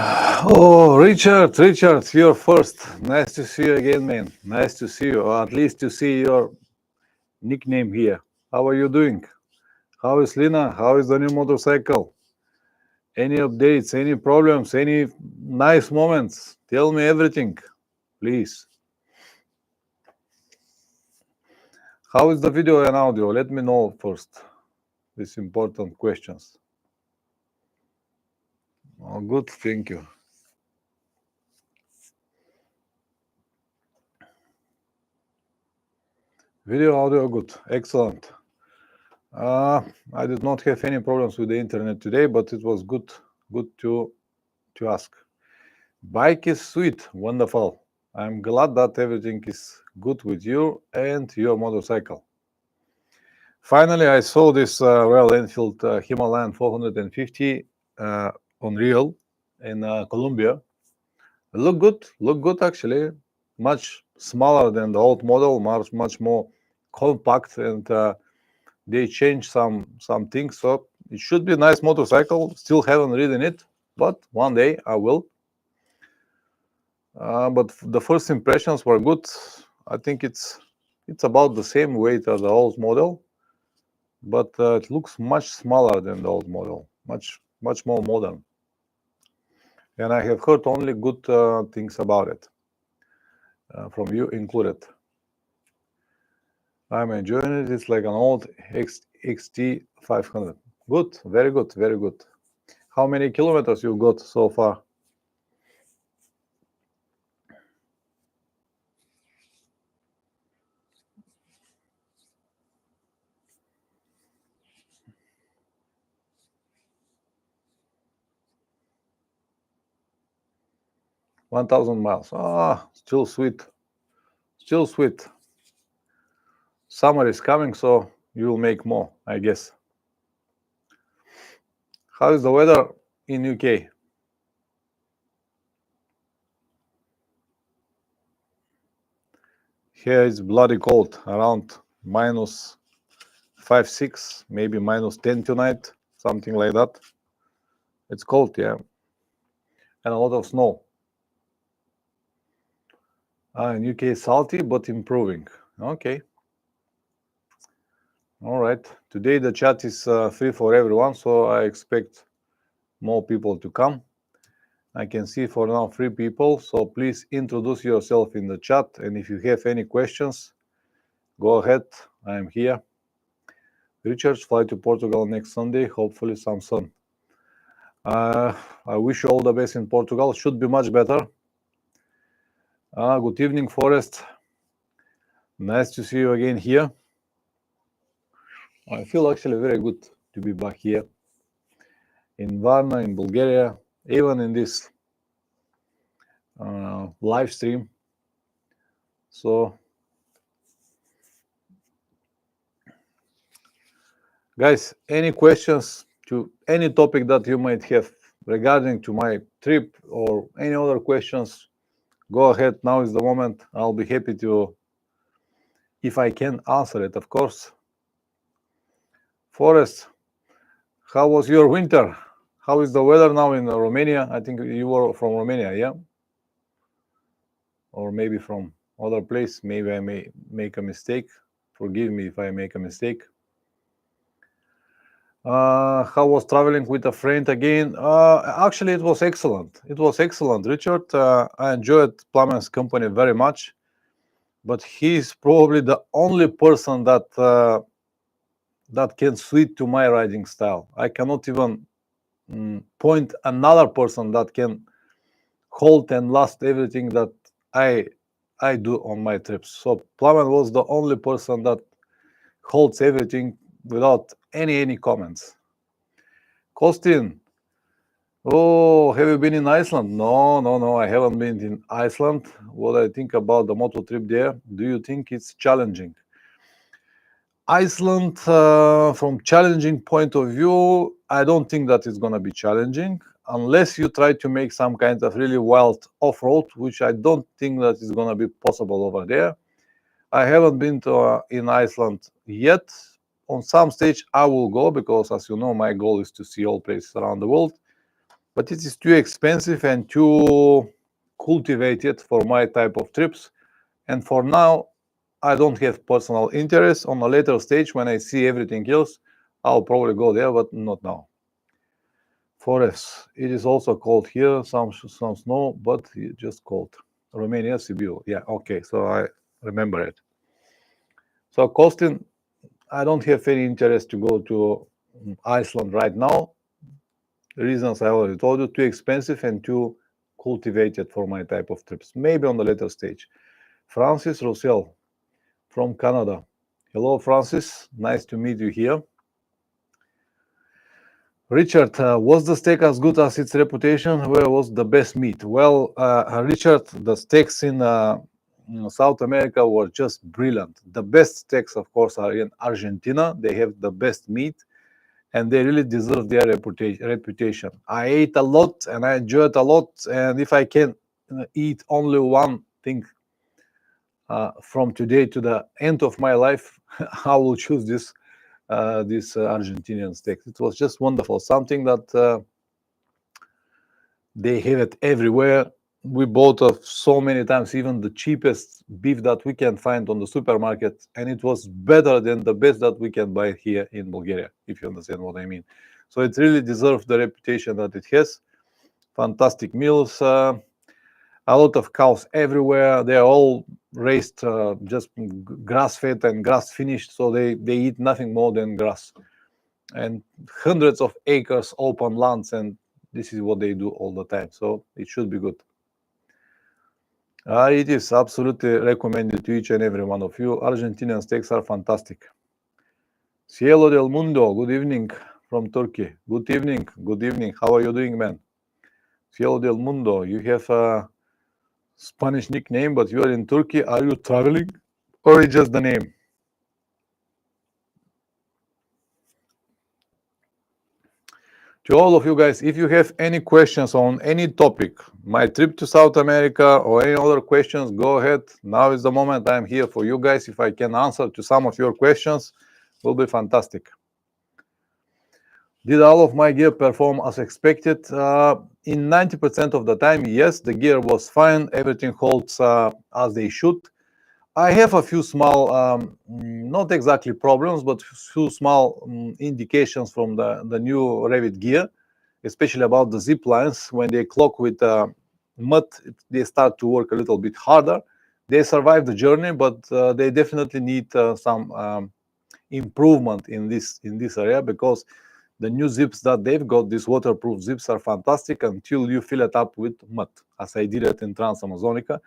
Oh, Richard, you're first. Nice to see you again, man. Nice to see you, or at least to see your nickname here. How are you doing? How is Lina? How is the new motorcycle? Any updates, any problems, any nice moments? Tell me everything, please. How is the video and audio? Let me know first. These important questions. Oh, good, thank you. Video, audio, good, excellent. I did not have any problems with the internet today, but it was good to ask. Bike is sweet, wonderful. I'm glad that everything is good with you and your motorcycle. Finally, I saw this Royal Enfield Himalayan 450 on Real in Colombia. Look good actually. Much smaller than the old model, much more compact, and they changed some things, so it should be a nice motorcycle. Still haven't ridden it, but one day I will. But the first impressions were good. I think it's about the same weight as the old model, but it looks much smaller than the old model, much more modern. And I have heard only good things about it, from you included. I'm enjoying it. It's like an old XT 500. Good, very good, very good. How many kilometers you got so far? $1,000 miles. Ah, still sweet. Still sweet. Summer is coming, so you will make more, I guess. How is the weather in UK? Here it's bloody cold, around -5, 6, maybe -10 tonight, something like that. It's cold, yeah, and a lot of snow. In UK, salty but improving. Okay. All right. Today the chat is free for everyone, so I expect more people to come. I can see for now 3 people, so please introduce yourself in the chat, and if you have any questions, go ahead. I am here. Richard, fly to Portugal next Sunday, hopefully some sun. I wish you all the best in Portugal. Should be much better. Good evening, Forest. Nice to see you again here. I feel actually very good to be back here in Varna, in Bulgaria, even in this live stream. So, guys, any questions to any topic that you might have regarding to my trip or any other questions, go ahead. Now is the moment. I'll be happy to, if I can, answer it, of course. Forrest, how was your winter? How is the weather now in Romania? I think you were from Romania, yeah? Or maybe from other place. Maybe I may make a mistake. Forgive me if I make a mistake. How was traveling with a friend again? Actually, it was excellent. It was excellent, Richard. I enjoyed Plamen's company very much, but he's probably the only person that that can suit to my riding style. I cannot even point another person that can hold and last everything that I do on my trips. So Plamen was the only person that holds everything without any comments. Kostin, oh, have you been in Iceland? No, I haven't been in Iceland. What I think about the moto trip there? Do you think it's challenging? Iceland, from challenging point of view, I don't think that it's going to be challenging unless you try to make some kind of really wild off-road, which I don't think that is going to be possible over there. I haven't been to in Iceland yet. On some stage, I will go because, as you know, my goal is to see all places around the world. but it is too expensive and too cultivated for my type of trips. And for now, I don't have personal interest. On a later stage, when I see everything else, I'll probably go there, but not now. Forest. It is also cold here. Some snow, but just cold. Romania, Sibiu. Yeah, okay. So I remember it. So Costin, I don't have any interest to go to Iceland right now. The reasons I already told you, too expensive and too cultivated for my type of trips. Maybe on the later stage. Francis Roussel from Canada. Hello, Francis. Nice to meet you here. Richard, was the steak as good as its reputation? Where was the best meat? Well, Richard, the steaks in South America were just brilliant. The best steaks, of course, are in Argentina. They have the best meat, and they really deserve their reputation. I ate a lot, and I enjoyed a lot. And if I can eat only one thing from today to the end of my life, I will choose this Argentinian steak. It was just wonderful. Something that they have it everywhere. We bought so many times, even the cheapest beef that we can find on the supermarket, and it was better than the best that we can buy here in Bulgaria, if you understand what I mean. So it really deserves the reputation that it has. Fantastic meals, a lot of cows everywhere. They are all raised just grass-fed and grass-finished, so they eat nothing more than grass. And hundreds of acres open lands, and this is what they do all the time. So it should be good. It is absolutely recommended to each and every one of you. Argentinian steaks are fantastic. Cielo del Mundo, good evening from Turkey. Good evening, good evening. How are you doing, man? Cielo del Mundo, you have a Spanish nickname, but you are in Turkey. Are you traveling or is just the name? To all of you guys, if you have any questions on any topic, my trip to South America or any other questions, go ahead. Now is the moment. I'm here for you guys. If I can answer to some of your questions, will be fantastic. Did all of my gear perform as expected? In 90% of the time, yes, the gear was fine. Everything holds as they should. I have a few small, not exactly problems, but few small indications from the new Revit gear, especially about the zip lines. When they clock with mud, they start to work a little bit harder. They survive the journey, but they definitely need some improvement in this area, because the new zips that they've got, these waterproof zips, are fantastic until you fill it up with mud, as I did it in Trans-Amazonica.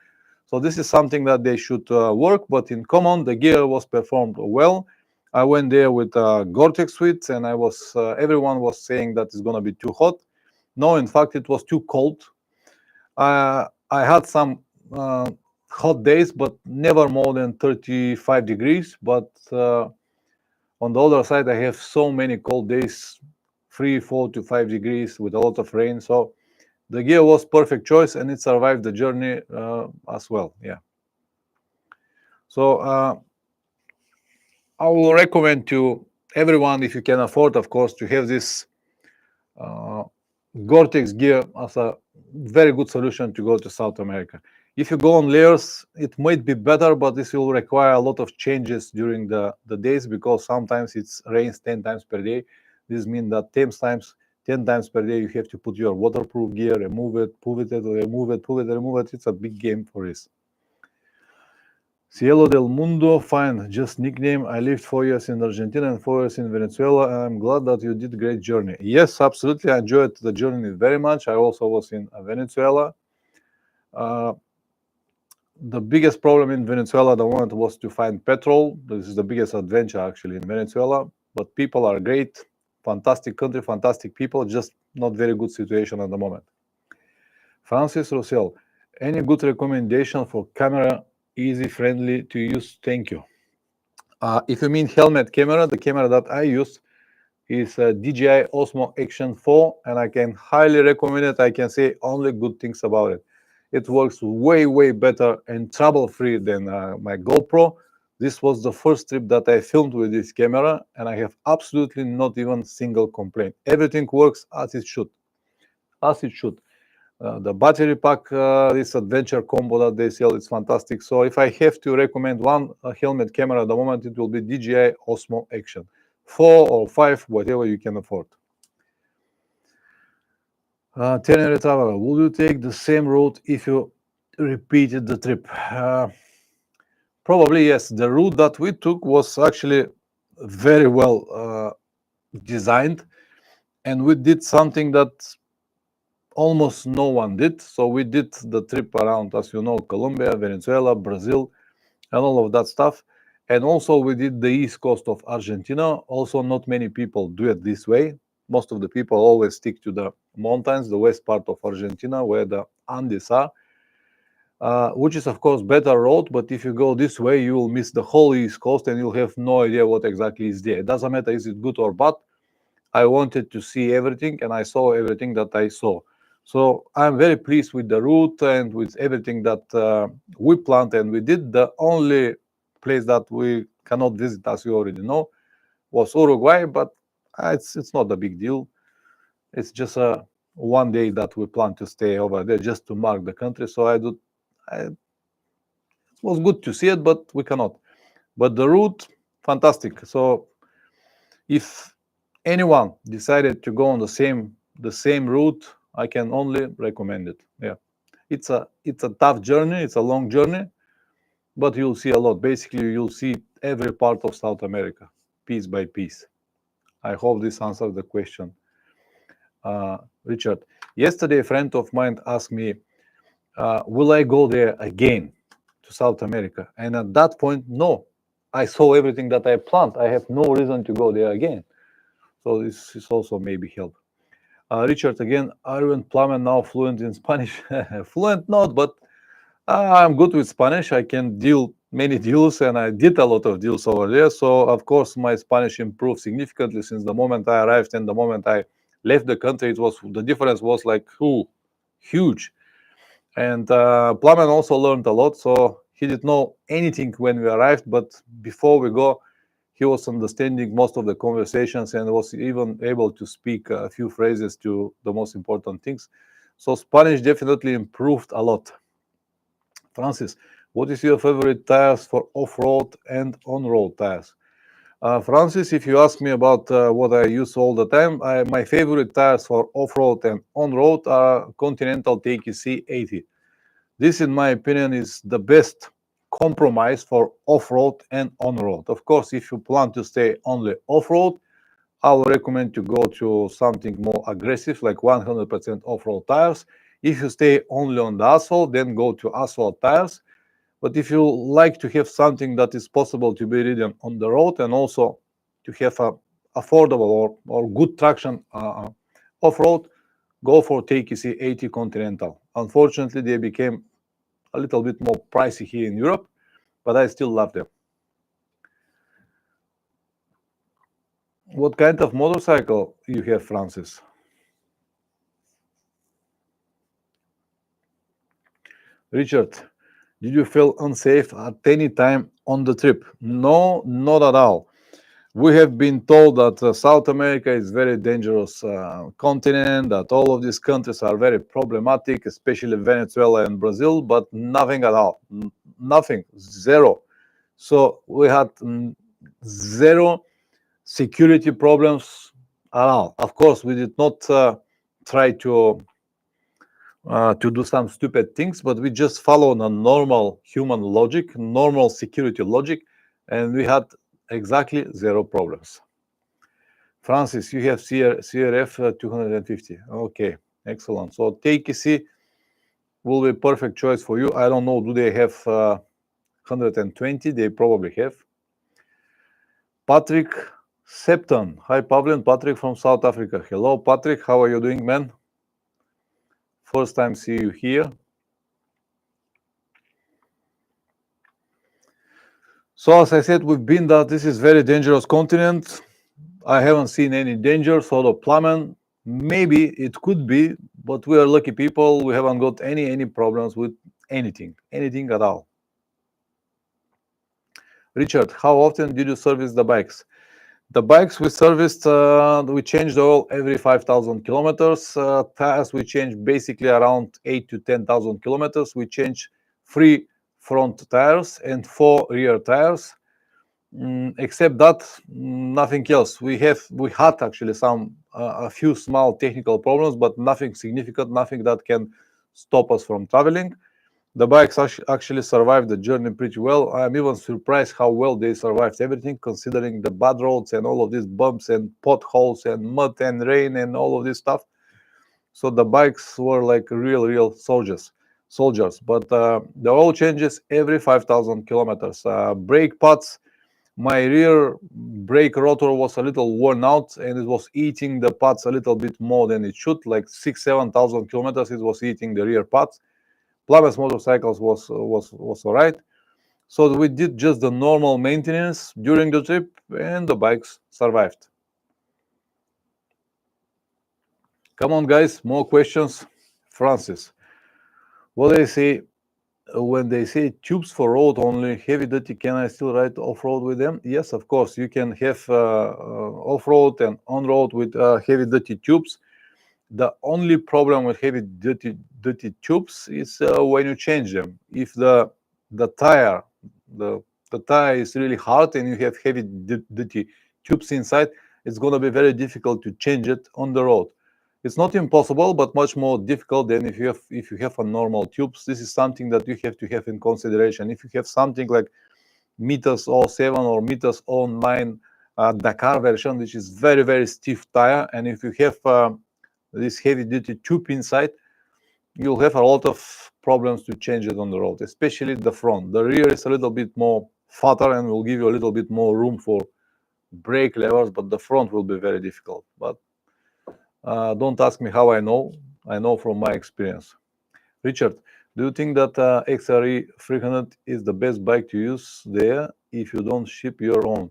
So this is something that they should work, but in common, the gear was performed well. I went there with Gore-Tex suits, and everyone was saying that it's going to be too hot. No, in fact, it was too cold. I had some hot days, but never more than 35 degrees. But on the other side, I have so many cold days, 3, 4 to 5 degrees with a lot of rain. So the gear was perfect choice, and it survived the journey as well. Yeah. So I will recommend to everyone, if you can afford, of course, to have this Gore-Tex gear as a very good solution to go to South America. If you go on layers, it might be better, but this will require a lot of changes during the days, because sometimes it rains 10 times per day. This means that 10 times per day you have to put your waterproof gear, remove it, remove it. It's a big game for this. Cielo del Mundo, fine, just nickname. I lived 4 years in Argentina and 4 years in Venezuela, and I'm glad that you did a great journey. Yes, absolutely, I enjoyed the journey very much. I also was in Venezuela. The biggest problem in Venezuela at the moment was to find petrol. This is the biggest adventure actually in Venezuela, but people are great, fantastic country, fantastic people, just not very good situation at the moment. Francis Roussel, any good recommendation for camera, easy, friendly to use? Thank you. If you mean helmet camera, the camera that I use is DJI Osmo Action 4, and I can highly recommend it. I can say only good things about it. It works way, way better and trouble-free than my GoPro. This was the first trip that I filmed with this camera, and I have absolutely not even single complaint. Everything works as it should. as it should. The battery pack, this adventure combo that they sell, it's fantastic. So if I have to recommend one helmet camera at the moment, it will be DJI Osmo Action 4 or 5, whatever you can afford. Tenere traveler, will you take the same route if you repeated the trip? Probably yes. The route that we took was actually very well designed, and we did something that almost no one did. So we did the trip around, as you know, Colombia, Venezuela, Brazil, and all of that stuff. And also we did the east coast of Argentina. Also, not many people do it this way. Most of the people always stick to the mountains, the west part of Argentina, where the Andes are, which is of course better road. But if you go this way, you will miss the whole east coast and you'll have no idea what exactly is there. It doesn't matter is it good or bad. I wanted to see everything, and I saw everything that I saw. So I'm very pleased with the route and with everything that we planned and we did. The only place that we cannot visit, as you already know, was Uruguay, but it's not a big deal. It's just a 1 day that we plan to stay over there just to mark the country. So it was good to see it, but we cannot. But the route, fantastic. So if anyone decided to go on the same route, I can only recommend it. Yeah, it's a tough journey. It's a long journey, but you'll see a lot. Basically, you'll see every part of South America, piece by piece. I hope this answers the question. Richard, yesterday a friend of mine asked me, will I go there again to South America? And at that point, no. I saw everything that I planned. I have no reason to go there again. So this is also maybe help. Richard, again, are you and Plummer now fluent in Spanish? Fluent not, but I'm good with Spanish. I can deal many deals, and I did a lot of deals over there. So, of course, my Spanish improved significantly since the moment I arrived and the moment I left the country. The difference was like, huge. And Plummer also learned a lot. So he didn't know anything when we arrived, but before we go, he was understanding most of the conversations and was even able to speak a few phrases to the most important things. So Spanish definitely improved a lot. Francis, what is your favorite tires for off-road and on-road tires? Francis, if you ask me about what I use all the time, my favorite tires for off-road and on-road are Continental TKC 80. This, in my opinion, is the best compromise for off-road and on-road. Of course, if you plan to stay only off-road, I would recommend to go to something more aggressive, like 100% off-road tires. If you stay only on the asphalt, then go to asphalt tires. But if you like to have something that is possible to be ridden on the road and also to have a affordable or good traction off-road, go for TKC 80 Continental. Unfortunately, they became a little bit more pricey here in Europe, but I still love them. What kind of motorcycle you have, Francis? Richard, did you feel unsafe at any time on the trip? No, not at all. We have been told that South America is very dangerous continent, that all of these countries are very problematic, especially Venezuela and Brazil, but nothing at all. Nothing, zero. So we had zero security problems at all. Of course, we did not try to do some stupid things, but we just followed a normal human logic, normal security logic, and we had exactly zero problems. Francis, you have CRF 250. Okay, excellent. So TKC will be a perfect choice for you. I don't know, do they have 120? They probably have. Patrick Septon. Hi, Pavle and Patrick from South Africa. Hello, Patrick. How are you doing, man? First time see you here. So as I said, we've been that this is very dangerous continent. I haven't seen any danger, sort of plumbing. Maybe it could be, but we are lucky people. We haven't got any problems with anything at all. Richard, how often did you service the bikes? The bikes we serviced, we changed the oil every 5,000 kilometers. Tires we changed basically around 8 to 10,000 kilometers. We changed 3 front tires and 4 rear tires. Except that, nothing else. We had actually some a few small technical problems, but nothing significant, nothing that can stop us from traveling. The bikes actually survived the journey pretty well. I'm even surprised how well they survived everything, considering the bad roads and all of these bumps and potholes and mud and rain and all of this stuff. So the bikes were like real soldiers. But the oil changes every 5,000 kilometers. Brake pads. My rear brake rotor was a little worn out, and it was eating the pads a little bit more than it should. Like 7,000 kilometers, it was eating the rear pads. Plymouth motorcycles was all right. So we did just the normal maintenance during the trip, and the bikes survived. Come on, guys, more questions. Francis, what they say when they say tubes for road only, heavy duty, can I still ride off road with them? Yes, of course, you can have off road and on road with heavy duty tubes. The only problem with heavy duty tubes is when you change them. If the tire the the tire is really hard and you have heavy duty tubes inside, it's going to be very difficult to change it on the road. It's not impossible, but much more difficult than if you have a normal tubes. This is something that you have to have in consideration. If you have something like meters 07 or meters 09 Dakar version, which is very stiff tire, and if you have this heavy duty tube inside, you'll have a lot of problems to change it on the road, especially the front. The rear is a little bit more fatter and will give you a little bit more room for brake levers, but the front will be very difficult. But don't ask me how I know. I know from my experience. Richard, do you think that XRE 300 is the best bike to use there if you don't ship your own?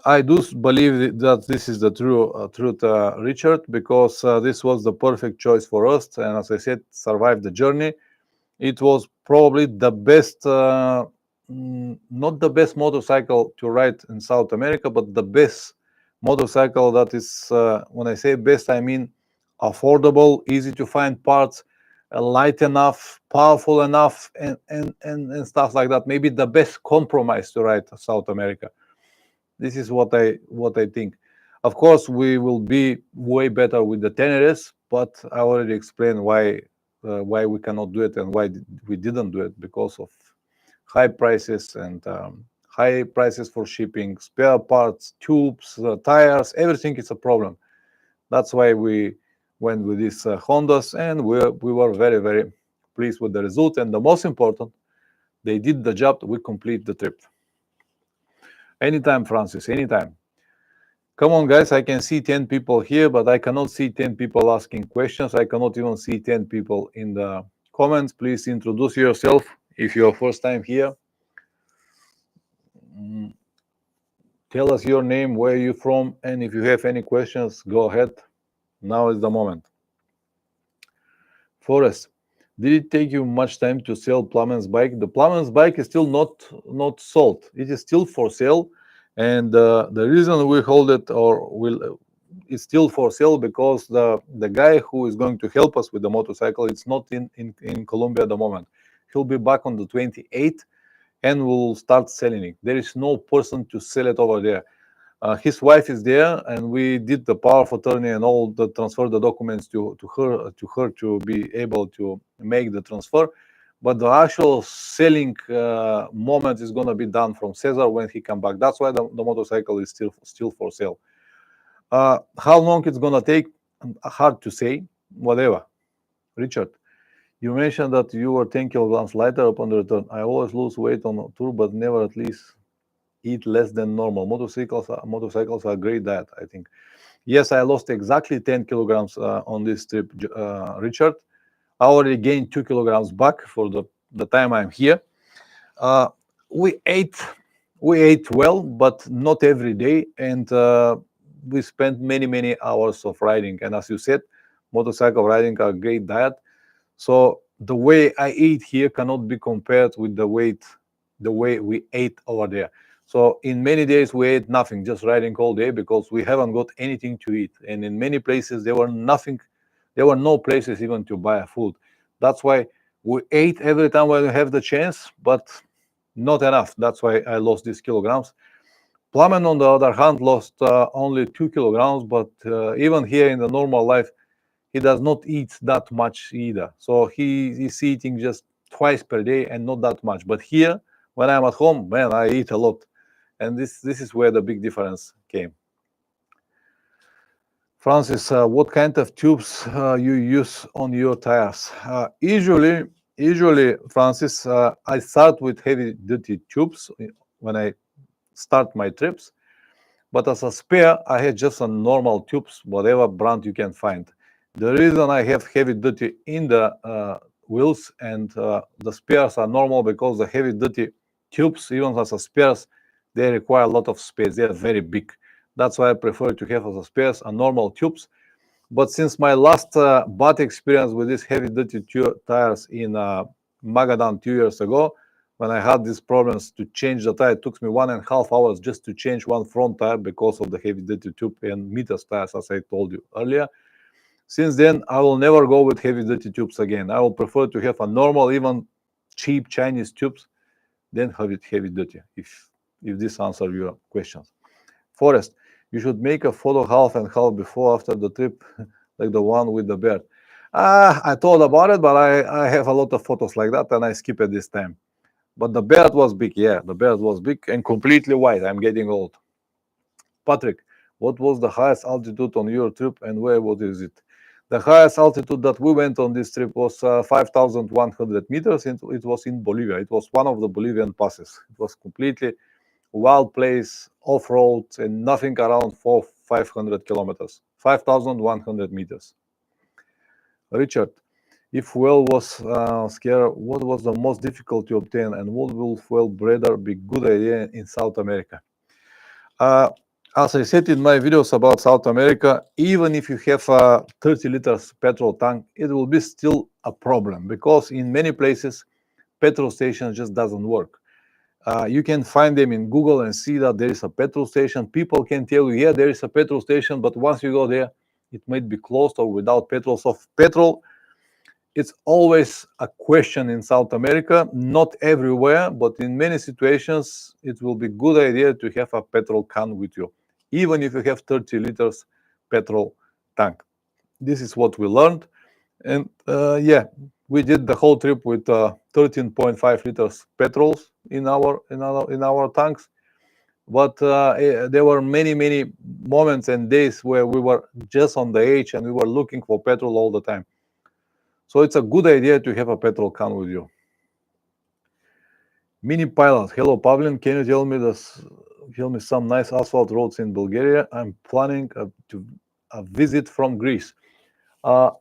I do believe that this is the truth, Richard, because this was the perfect choice for us. And as I said, survived the journey. It was probably the best, not the best motorcycle to ride in South America, but the best motorcycle that is, when I say best, I mean affordable, easy to find parts, light enough, powerful enough, and stuff like that. Maybe the best compromise to ride South America. This is what I think. Of course, we will be way better with the 10RS, but I already explained why we cannot do it and why we didn't do it, because of high prices and high prices for shipping, spare parts, tubes, tires, everything is a problem. That's why we went with these Hondas, and we were very pleased with the result. And the most important, they did the job. We complete the trip. Anytime, Francis, anytime. Come on, guys, I can see 10 people here, but I cannot see 10 people asking questions. I cannot even see 10 people in the comments. Please introduce yourself if you're first time here. Tell us your name, where you're from, and if you have any questions, go ahead. Now is the moment. Forrest, did it take you much time to sell Plumman's bike? The Plumman's bike is still not sold. It is still for sale. And the reason we hold it or will is still for sale because the guy who is going to help us with the motorcycle, it's not in Colombia at the moment. He'll be back on the 28th and we'll start selling it. There is no person to sell it over there. His wife is there, and we did the power of attorney and all the transfer the documents to her to be able to make the transfer. But the actual selling moment is going to be done from Cesar when he come back. That's why the motorcycle is still for sale. How long it's going to take? Hard to say. Whatever. Richard, you mentioned that you were 10 kilograms lighter upon the return. I always lose weight on a tour, but never at least eat less than normal. Motorcycles are great diet, I think. Yes, I lost exactly 10 kilograms on this trip, Richard. I already gained 2 kilograms back for the time I'm here. We ate well, but not every day, and we spent many hours of riding. And as you said, motorcycle riding are a great diet. So the way I eat here cannot be compared with the way we ate over there. So in many days we ate nothing, just riding all day because we haven't got anything to eat. And in many places there were nothing, there were no places even to buy food. That's why we ate every time when we have the chance, but not enough. That's why I lost these kilograms. Plamen, on the other hand, lost only 2 kilograms, but even here in the normal life, he does not eat that much either. So he is eating just twice per day and not that much. But here, when I'm at home, man, I eat a lot. And this is where the big difference came. Francis, what kind of tubes you use on your tires? Usually, Francis, I start with heavy-duty tubes when I start my trips. But as a spare, I had just a normal tubes, whatever brand you can find. The reason I have heavy-duty in the wheels and the spares are normal because the heavy-duty tubes, even as a spares, they require a lot of space. They are very big. That's why I prefer to have as a spares a normal tubes. But since my last bad experience with these heavy-duty tires in Magadan 2 years ago, when I had these problems to change the tire, it took me 1.5 hours just to change one front tire because of the heavy-duty tube and meters tires, as I told you earlier. Since then, I will never go with heavy-duty tubes again. I will prefer to have a normal, even cheap Chinese tubes than have it heavy-duty, if this answers your questions. Forrest, you should make a photo half and half before after the trip, like the one with the beard. I thought about it, but I have a lot of photos like that, and I skip it this time. But the beard was big, yeah, the beard was big and completely white. I'm getting old. Patrick, what was the highest altitude on your trip and where was it? The highest altitude that we went on this trip was 5,100 meters. It was in Bolivia. It was one of the Bolivian passes. It was completely wild place, off-road, and nothing around 500 kilometers, 5,100 meters. Richard, if fuel was scarce, what was the most difficult to obtain, and what will fuel breeder be good idea in South America? As I said in my videos about South America, even if you have a 30 liters petrol tank, it will be still a problem because in many places, petrol station just doesn't work. You can find them in Google and see that there is a petrol station. People can tell you, yeah, there is a petrol station, but once you go there, it might be closed or without petrol. So petrol, it's always a question in South America, not everywhere, but in many situations, it will be good idea to have a petrol can with you, even if you have 30 liters petrol tank. This is what we learned. And yeah, we did the whole trip with 13.5 liters petrols in our tanks. But there were many moments and days where we were just on the edge and we were looking for petrol all the time. So it's a good idea to have a petrol can with you. Mini Pilot, hello Pavlin, can you tell me some nice asphalt roads in Bulgaria? I'm planning a visit from Greece.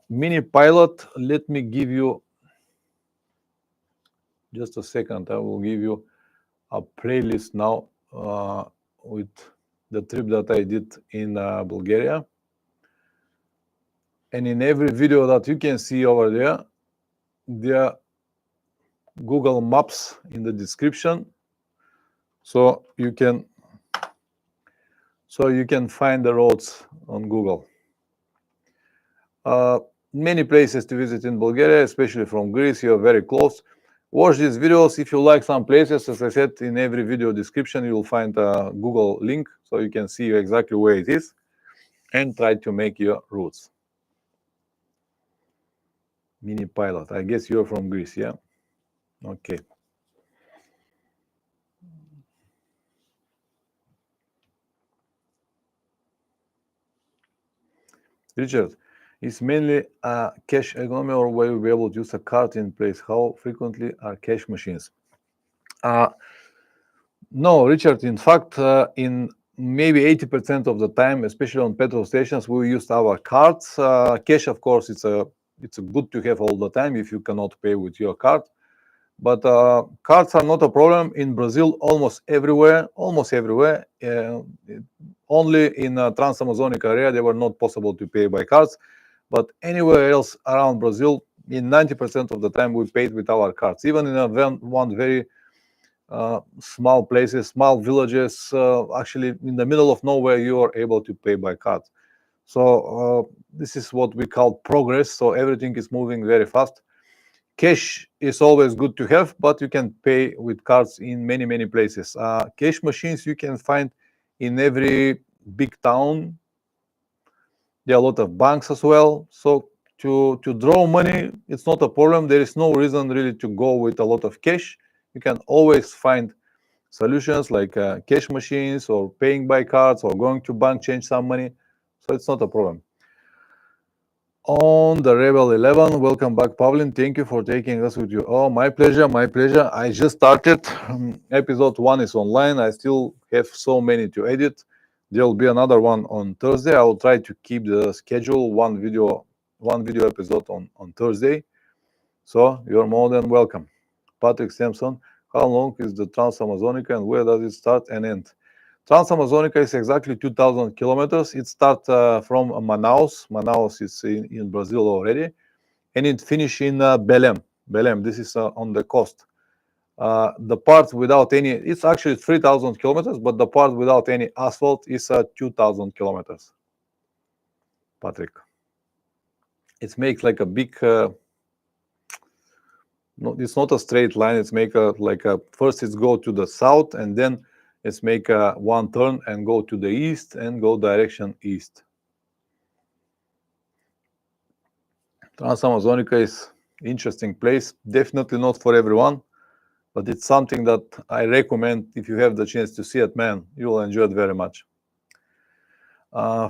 Mini Pilot, let me give you just a second. I will give you a playlist now with the trip that I did in Bulgaria. And in every video that you can see over there are Google Maps in the description, so you can find the roads on Google. Many places to visit in Bulgaria, especially from Greece. You are very close. Watch these videos if you like some places. As I said, in every video description you will find a Google link, so you can see exactly where it is and try to make your routes. Mini Pilot, I guess you're from Greece, yeah? Okay. Richard, it's mainly a cash economy, or will you be able to use a card in place? How frequently are cash machines? No, Richard, in fact, in maybe 80% of the time, especially on petrol stations, we used our cards. Cash, of course, it's good to have all the time if you cannot pay with your card. But cards are not a problem in Brazil. Almost everywhere. Only in Trans-Amazonic area they were not possible to pay by cards. But anywhere else around Brazil, in 90% of the time we paid with our cards. Even in one very small places, small villages, actually in the middle of nowhere, you are able to pay by card. So this is what we call progress. So everything is moving very fast. Cash is always good to have, but you can pay with cards in many places. Cash machines you can find in every big town. There are a lot of banks as well. So to draw money, it's not a problem. There is no reason really to go with a lot of cash. You can always find solutions like cash machines or paying by cards or going to bank, change some money. So it's not a problem. On the Rebel 11, welcome back, Pavlin. Thank you for taking us with you. Oh, my pleasure, my pleasure. I just started. Episode 1 is online. I still have so many to edit. There will be another one on Thursday. I will try to keep the schedule, one video episode on Thursday. So you're more than welcome. Patrick Sampson, how long is the Trans-Amazonica and where does it start and end? Trans-Amazonica is exactly 2,000 kilometers. It starts from Manaus. Manaus is in Brazil already. And it finishes in Belém. Belém, this is on the coast. The part without any, it's actually 3,000 kilometers, but the part without any asphalt is 2,000 kilometers. Patrick. It makes like a big, no, it's not a straight line. It's make first it's go to the south and then let's make one turn and go to the east and go direction east. Trans-Amazonica is interesting place. Definitely not for everyone, but it's something that I recommend if you have the chance to see it, man. You will enjoy it very much.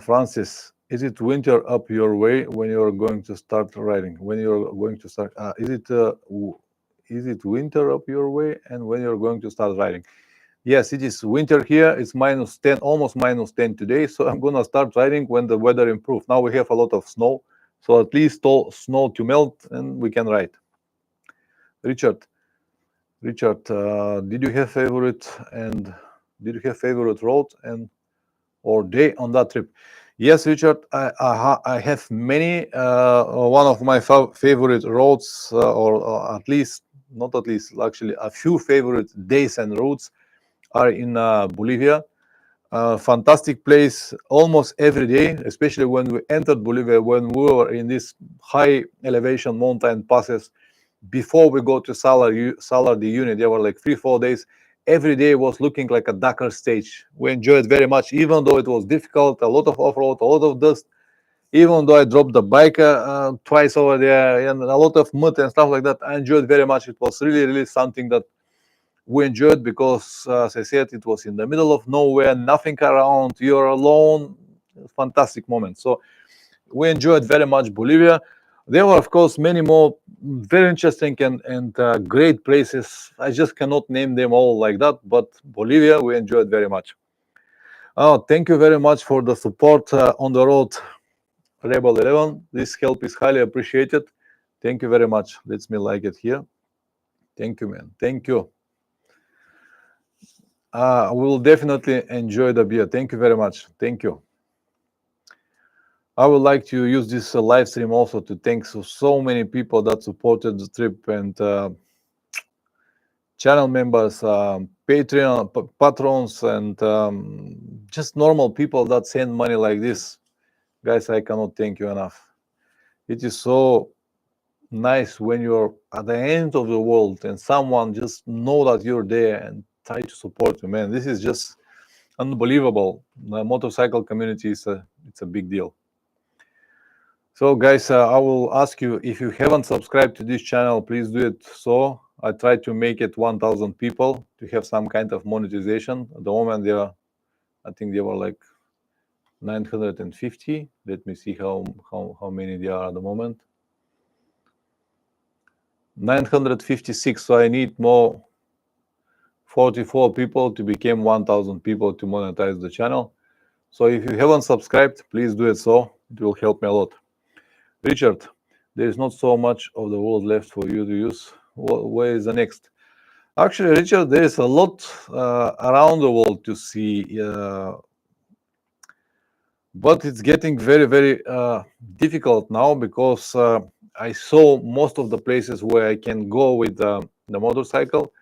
Francis, is it winter up your way when you're going to start riding? When you're going to start, is it winter up your way and when you're going to start riding? Yes, it is winter here. It's -10, almost -10 today. So I'm going to start riding when the weather improves. Now we have a lot of snow. So at least snow to melt and we can ride. Richard, did you have favorite road and or day on that trip? Yes, Richard, I have many. One of my favorite roads, or at least, not at least, actually a few favorite days and routes are in Bolivia. Fantastic place almost every day, especially when we entered Bolivia, when we were in these high elevation mountain passes. Before we go to Salar de Uyuni, there were like 3-4 days. Every day was looking like a Dakar stage. We enjoyed very much, even though it was difficult, a lot of off-road, a lot of dust. Even though I dropped the bike twice over there and a lot of mud and stuff like that, I enjoyed very much. It was really something that we enjoyed because, as I said, it was in the middle of nowhere, nothing around, you're alone. Fantastic moment. So we enjoyed very much Bolivia. There were, of course, many more very interesting and great places. I just cannot name them all like that, but Bolivia, we enjoyed very much. Oh, thank you very much for the support on the road, Rebel 11. This help is highly appreciated. Thank you very much. Let me like it here. Thank you, man. Thank you. We will definitely enjoy the beer. Thank you very much. Thank you. I would like to use this live stream also to thank so many people that supported the trip and channel members, Patreon patrons, and just normal people that send money like this. Guys, I cannot thank you enough. It is so nice when you're at the end of the world and someone just know that you're there and try to support you, man. This is just unbelievable. The motorcycle community is it's a big deal. So guys, I will ask you, if you haven't subscribed to this channel, please do it. So I try to make it 1,000 people to have some kind of monetization. At the moment, I think there were like 950. Let me see how many there are at the moment. 956. So I need more 44 people to become 1,000 people to monetize the channel. So if you haven't subscribed, please do it. So it will help me a lot. Richard, there is not so much of the world left for you to use. Where is the next? Actually, Richard, there is a lot around the world to see, but it's getting very difficult now because I saw most of the places where I can go with the motorcycle,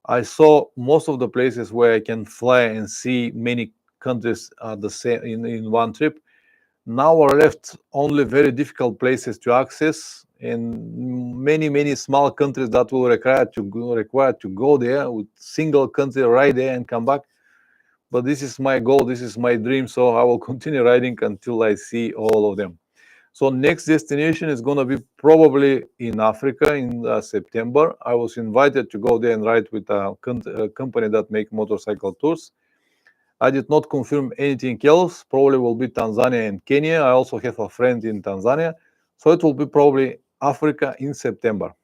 I saw most of the places where I can fly and see many countries at the same in one trip. Now are left only very difficult places to access, and many small countries that will require to go there with single country right there and come back. But this is my goal, this is my dream, so I will continue riding until I see all of them. So next destination is going to be probably in Africa in September. I was invited to go there and ride with a company that make motorcycle tours. I did not confirm anything else. Probably will be Tanzania and Kenya. I also have a friend in Tanzania. So it will be probably Africa in September.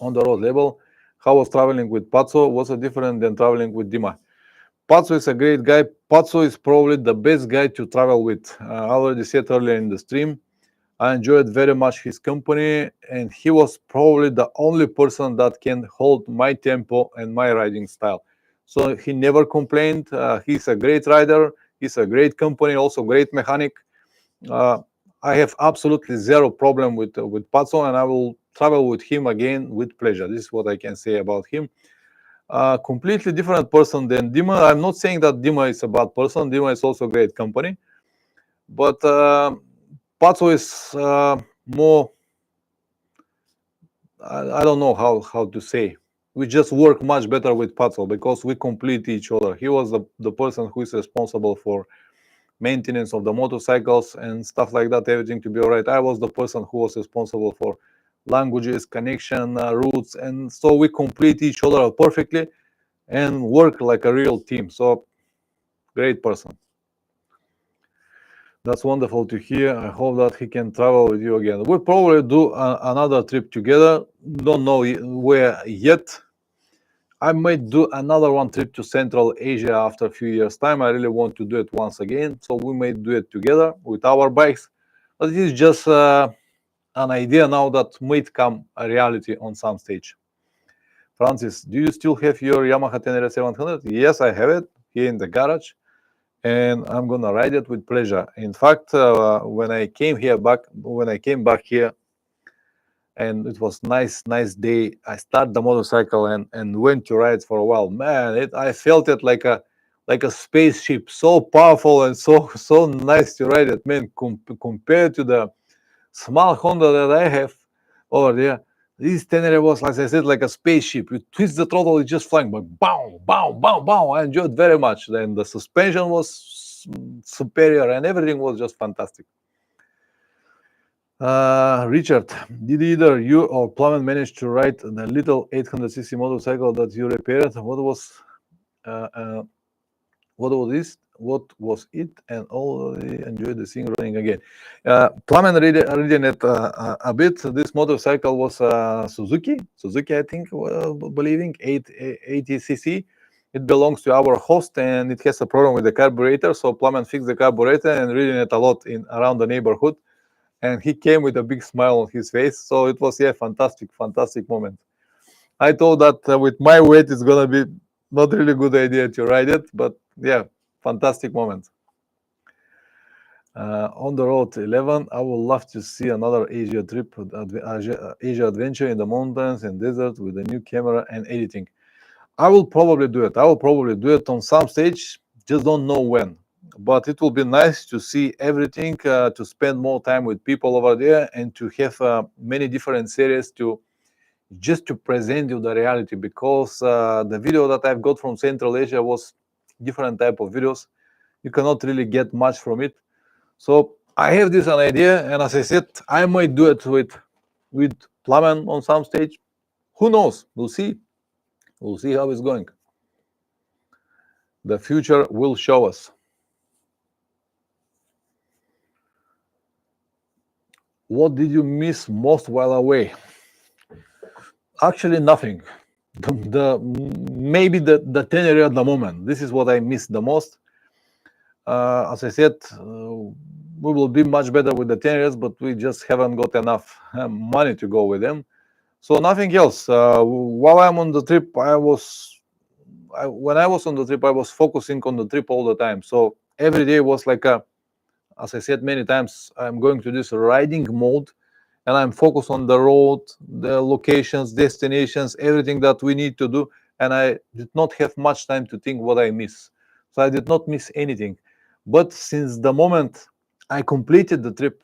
On the road level, how was traveling with Patso? Was it different than traveling with Dima? Patso is a great guy. Patso is probably the best guy to travel with. I already said earlier in the stream, I enjoyed very much his company, and he was probably the only person that can hold my tempo and my riding style. So he never complained. He's a great rider. He's a great company, also great mechanic. Uh, I have absolutely zero problem with Patson, and I will travel with him again with pleasure. This is what I can say about him. Completely different person than Dima. I'm not saying that Dima is a bad person. Dima is also a great company, but Patso is more. I don't know how to say. We just work much better with Patso because we complete each other. He was the person who is responsible for maintenance of the motorcycles and stuff like that, everything to be all right. I was the person who was responsible for languages, connection, routes, and so we complete each other perfectly and work like a real team. So great person. That's wonderful to hear. I hope that he can travel with you again. We'll probably do another trip together. Don't know where yet. I might do another one trip to Central Asia after a few years' time. I really want to do it once again. So we may do it together with our bikes. But it is just an idea now that might come a reality on some stage. Francis, do you still have your Yamaha Tenere 700? Yes, I have it here in the garage, and I'm gonna ride it with pleasure. In fact, when I came back here, and it was nice day, I started the motorcycle and went to ride for a while. Man, I felt it like a spaceship, so powerful and so nice to ride it. Man, compared to the small Honda that I have over there, this Tenere was, as I said, like a spaceship. You twist the throttle, it's just flying, but bow, bow, bow, bow. I enjoyed very much. Then the suspension was superior, and everything was just fantastic. Richard, did either you or Plummet manage to ride the little 800cc motorcycle that you repaired? What was this? What was it? And all enjoyed the thing running again. Plummet reading it a bit. This motorcycle was Suzuki, I think, believing 80cc. It belongs to our host, and it has a problem with the carburetor. So Plummet fixed the carburetor and reading it a lot around the neighborhood. And he came with a big smile on his face. So it was, fantastic moment. I thought that with my weight, it's gonna be not really good idea to ride it, but yeah, fantastic moment. On the road 11, I would love to see another Asia trip, Asia adventure in the mountains and desert with a new camera and editing. I will probably do it. On some stage, just don't know when. But it will be nice to see everything, to spend more time with people over there, and to have many different series to present you the reality. Because the video that I've got from Central Asia was different type of videos. You cannot really get much from it. So I have this an idea, and as I said, I might do it with Plamen on some stage. Who knows? We'll see. We'll see how it's going. The future will show us. What did you miss most while away? Actually, nothing. Maybe the Tenere at the moment. This is what I miss the most. As I said, we will be much better with the Teneres, but we just haven't got enough money to go with them. So nothing else. While I'm on the trip, when I was on the trip, I was focusing on the trip all the time. So every day was like as I said many times, I'm going to this riding mode, and I'm focused on the road, the locations, destinations, everything that we need to do. and I did not have much time to think what I miss. So I did not miss anything. But since the moment I completed the trip,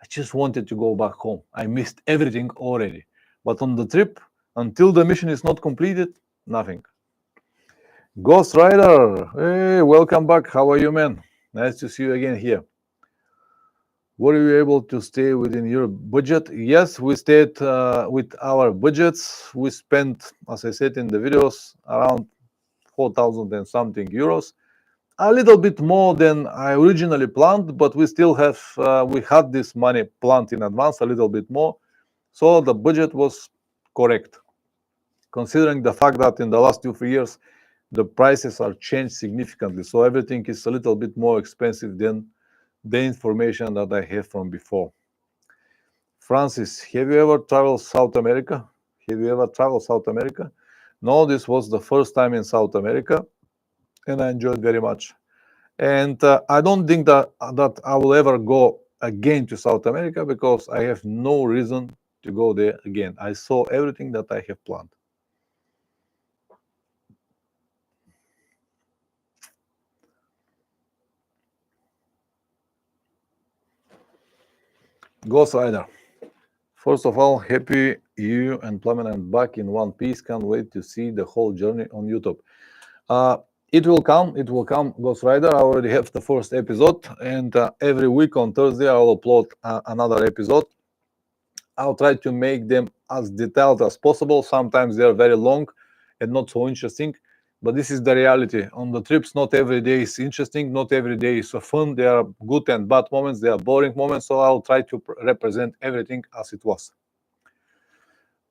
I just wanted to go back home. I missed everything already. But on the trip, until the mission is not completed, nothing. Ghost Rider, hey, welcome back. How are you, man? Nice to see you again here. Were you able to stay within your budget? Yes, we stayed with our budgets. We spent, as I said in the videos, around 4,000 and something euros. A little bit more than I originally planned, but we still have, we had this money planned in advance, a little bit more. So the budget was correct, considering the fact that in the last 2-3 years, the prices are changed significantly. So everything is a little bit more expensive than the information that I have from before. Francis, have you ever traveled South America? Have you ever traveled South America? No, this was the first time in South America, and I enjoyed very much. And I don't think that I will ever go again to South America because I have no reason to go there again. I saw everything that I have planned. Ghost Rider. First of all, happy you and Plumbing and back in one piece. Can't wait to see the whole journey on YouTube. It will come, Ghost Rider. I already have the first episode, and every week on Thursday I will upload another episode. I'll try to make them as detailed as possible. Sometimes they are very long and not so interesting, but this is the reality. On the trips, not every day is interesting, not every day is fun. There are good and bad moments, there are boring moments, so I'll try to represent everything as it was.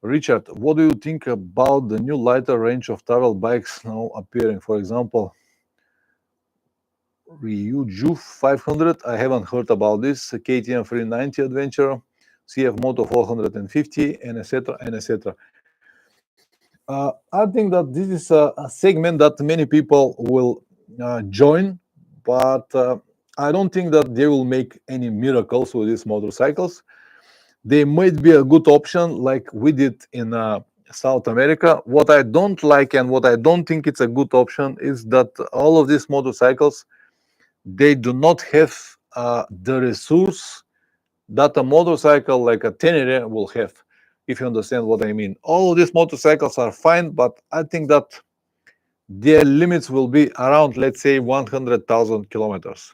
Richard, what do you think about the new lighter range of travel bikes now appearing? For example, Ryuju 500, I haven't heard about this, KTM 390 Adventure, CF Moto 450, and etc. and etc. I think that this is a segment that many people will join, but I don't think that they will make any miracles with these motorcycles. They might be a good option, like we did in South America. What I don't like and what I don't think it's a good option is that all of these motorcycles, they do not have the resource that a motorcycle like a Tenere will have, if you understand what I mean. All of these motorcycles are fine, but I think that their limits will be around, let's say, 100,000 kilometers.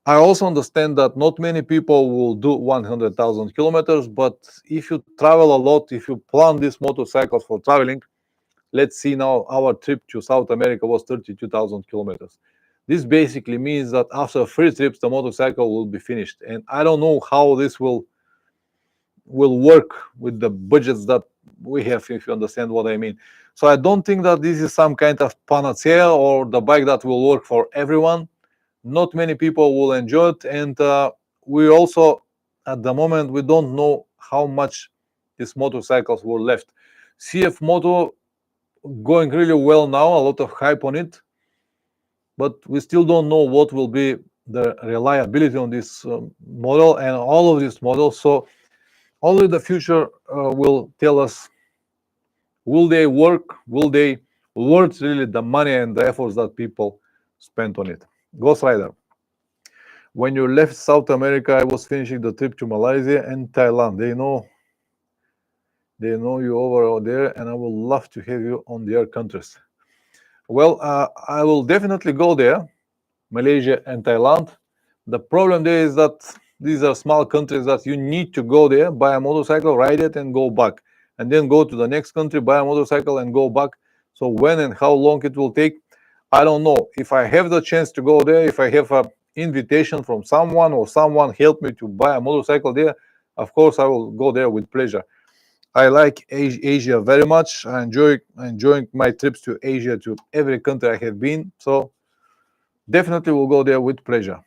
I also understand that not many people will do 100,000 kilometers, but if you travel a lot, if you plan these motorcycles for traveling, let's see now, our trip to South America was 32,000 kilometers. This basically means that after 3 trips, the motorcycle will be finished. And I don't know how this will work with the budgets that we have, if you understand what I mean. So I don't think that this is some kind of panacea or the bike that will work for everyone. Not many people will enjoy it, and we also, at the moment, we don't know how much these motorcycles were left. CF Moto going really well now, a lot of hype on it, but we still don't know what will be the reliability on this model and all of these models. So only the future will tell us, will they work, will they worth really the money and the efforts that people spent on it. Ghost Rider. When you left South America, I was finishing the trip to Malaysia and Thailand. They know you over there, and I would love to have you on their countries. Well, I will definitely go there, Malaysia and Thailand. The problem there is that these are small countries that you need to go there, buy a motorcycle, ride it, and go back, and then go to the next country, buy a motorcycle, and go back. So when and how long it will take, I don't know. If I have the chance to go there, if I have a invitation from someone or someone help me to buy a motorcycle there, of course I will go there with pleasure. I like Asia very much. I enjoying my trips to Asia, to every country I have been. So definitely will go there with pleasure.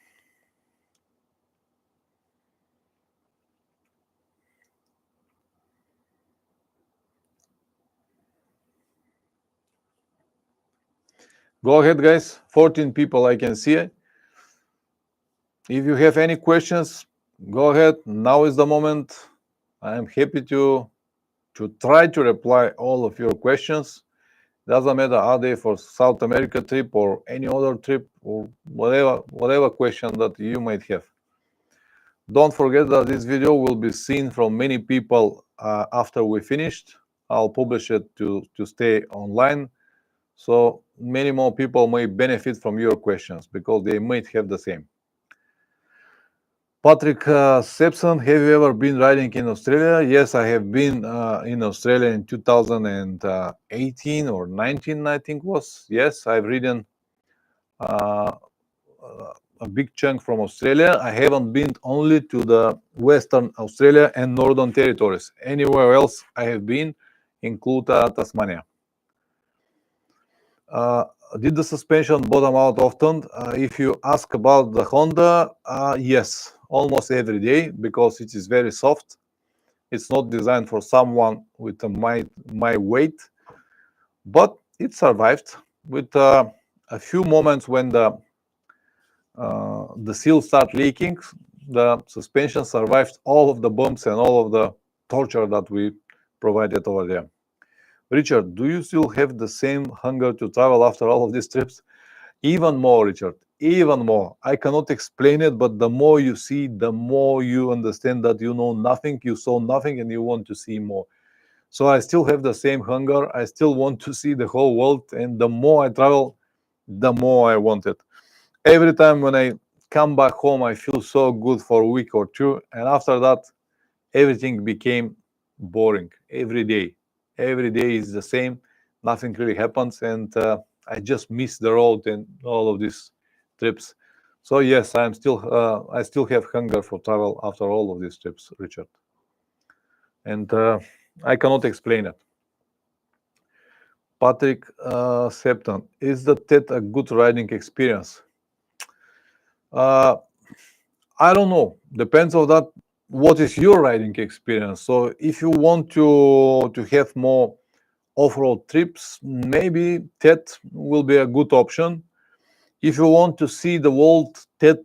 Go ahead, guys. 14 people I can see. If you have any questions, go ahead. Now is the moment. I am happy to try to reply all of your questions. Doesn't matter, are they for South America trip or any other trip or whatever question that you might have. Don't forget that this video will be seen from many people after we finished. I'll publish it to stay online, so many more people may benefit from your questions because they might have the same. Patrick Sepson, have you ever been riding in Australia? Yes, I have been in Australia in 2018 or 19, I think was. Yes, I've ridden uh, a big chunk from Australia. I haven't been only to the Western Australia and Northern Territories. Anywhere else I have been, include Tasmania. Did the suspension bottom out often? If you ask about the Honda, yes, almost every day because it is very soft. It's not designed for someone with my weight, but it survived with a few moments when the seal start leaking. The suspension survived all of the bumps and all of the torture that we provided over there. Richard, do you still have the same hunger to travel after all of these trips? Even more, Richard, even more. I cannot explain it, but the more you see, the more you understand that you know nothing, you saw nothing, and you want to see more. So I still have the same hunger. I still want to see the whole world, and the more I travel, the more I want it. Every time when I come back home, I feel so good for a week or two, and after that, everything became boring. Every day is the same. Nothing really happens, and I just miss the road and all of these trips. So yes, I still have hunger for travel after all of these trips, Richard, and I cannot explain it. Patrick Septon, is the TED a good riding experience? Uh, I don't know. Depends on that. What is your riding experience? So if you want to have more off-road trips, maybe TED will be a good option. If you want to see the world, TED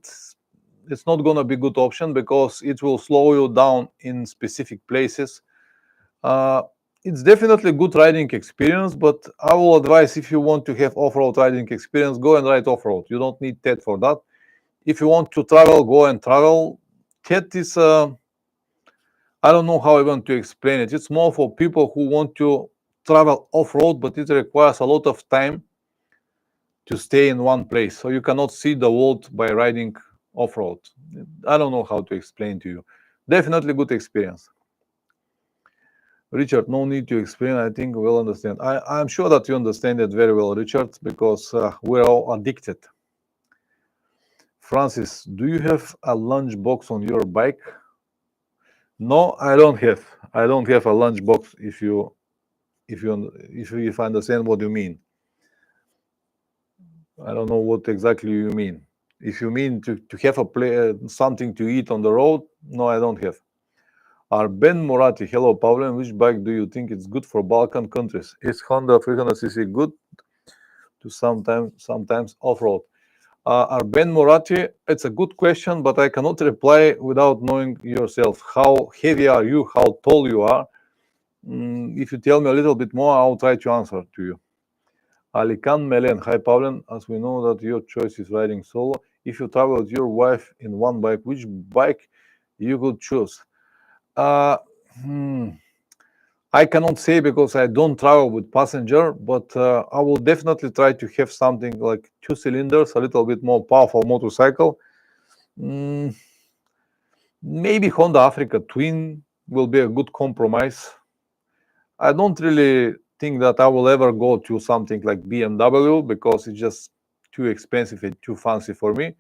it's not going to be a good option because it will slow you down in specific places. Uh, it's definitely a good riding experience, but I will advise if you want to have off-road riding experience, go and ride off-road. You don't need TED for that. If you want to travel, go and travel. TED is, I don't know how I want to explain it. It's more for people who want to travel off-road, but it requires a lot of time to stay in one place. So you cannot see the world by riding off-road. I don't know how to explain to you. Definitely good experience. Richard, no need to explain. I think we'll understand. I'm sure that you understand it very well, Richard, because we're all addicted. Francis, do you have a lunch box on your bike? No, I don't have. I don't have a lunch box. If you understand what you mean, I don't know what exactly you mean. If you mean to have something to eat on the road, no, I don't have. Ben Morati, hello, Pavlen. Which bike do you think is good for Balkan countries? Is Honda 300cc good to sometimes off-road? Ben Morati, it's a good question, but I cannot reply without knowing yourself. How heavy are you? How tall you are? If you tell me a little bit more, I'll try to answer to you. Alican Melen, hi Pavlen. As we know that your choice is riding solo, if you travel with your wife in one bike, which bike you could choose? I cannot say because I don't travel with passenger, but I will definitely try to have something like 2 cylinders, a little bit more powerful motorcycle. Maybe Honda Africa Twin will be a good compromise. I don't really think that I will ever go to something like BMW because it's just too expensive and too fancy for me.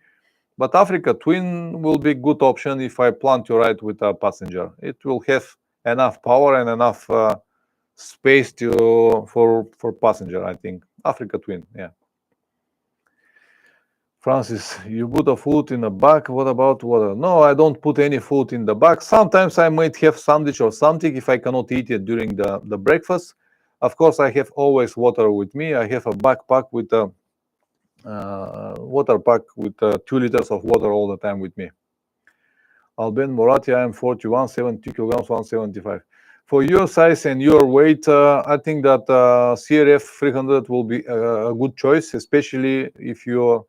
But Africa Twin will be a good option if I plan to ride with a passenger. It will have enough power and enough space for passenger, I think. Africa Twin, yeah. Francis, you put a food in the back. What about water? No, I don't put any food in the back. Sometimes I might have sandwich or something if I cannot eat it during the breakfast. Of course, I have always water with me. I have a backpack with a water pack with 2 liters of water all the time with me. Alben Morati, I am 41, 70 kilograms, 175. For your size and your weight, I think that CRF 300 will be a good choice, especially if you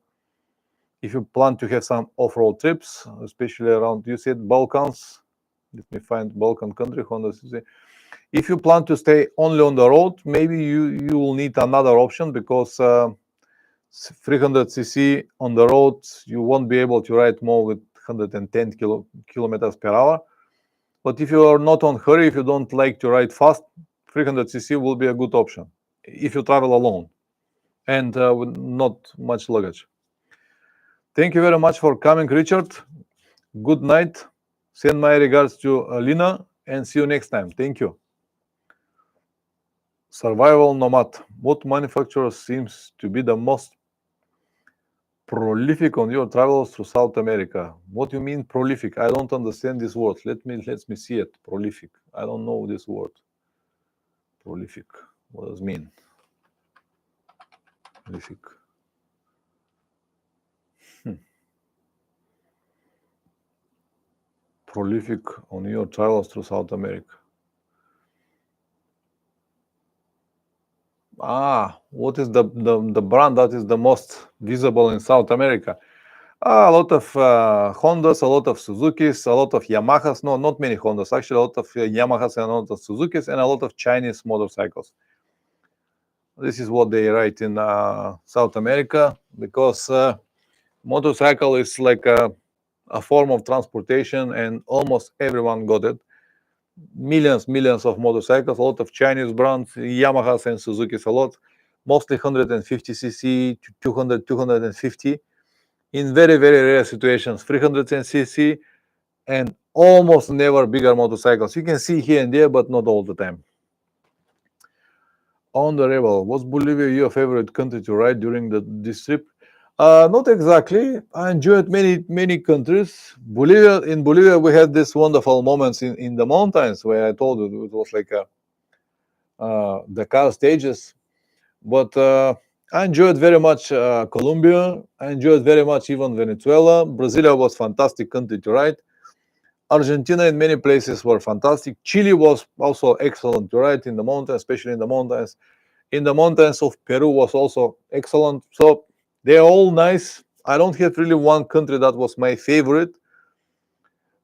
plan to have some off-road trips, especially around, you said, Balkans. Let me find Balkan country, Honda CC. If you plan to stay only on the road, maybe you will need another option, because 300cc on the road, you won't be able to ride more with 110 kilometers per hour. But if you are not on hurry, if you don't like to ride fast, 300cc will be a good option if you travel alone and with not much luggage. Thank you very much for coming, Richard. Good night. Send my regards to Lina, and see you next time. Thank you. Survival Nomad. What manufacturer seems to be the most prolific on your travels through South America? What do you mean prolific? I don't understand this word. Let me see it. Prolific. I don't know this word. Prolific. What does it mean? Prolific. Prolific on your travels through South America. What is the brand that is the most visible in South America? A lot of Hondas, a lot of Suzukis, a lot of Yamahas. No, not many Hondas. Actually, a lot of Yamahas and a lot of Suzukis, and a lot of Chinese motorcycles. This is what they write in South America, because motorcycle is like a form of transportation, and almost everyone got it. Millions of motorcycles, a lot of Chinese brands, Yamahas and Suzukis a lot, mostly 150cc to 200, 250. In very rare situations, 300cc, and almost never bigger motorcycles. You can see here and there, but not all the time. On the Rebel, was Bolivia your favorite country to ride during this trip? Not exactly. I enjoyed many countries. In Bolivia, we had these wonderful moments in the mountains, where I told you it was like the car stages. But I enjoyed very much Colombia. I enjoyed very much even Venezuela. Brasilia was fantastic country to ride. Argentina in many places were fantastic. Chile was also excellent to ride in the mountains, especially in the mountains. In the mountains of Peru was also excellent. So they're all nice. I don't have really one country that was my favorite.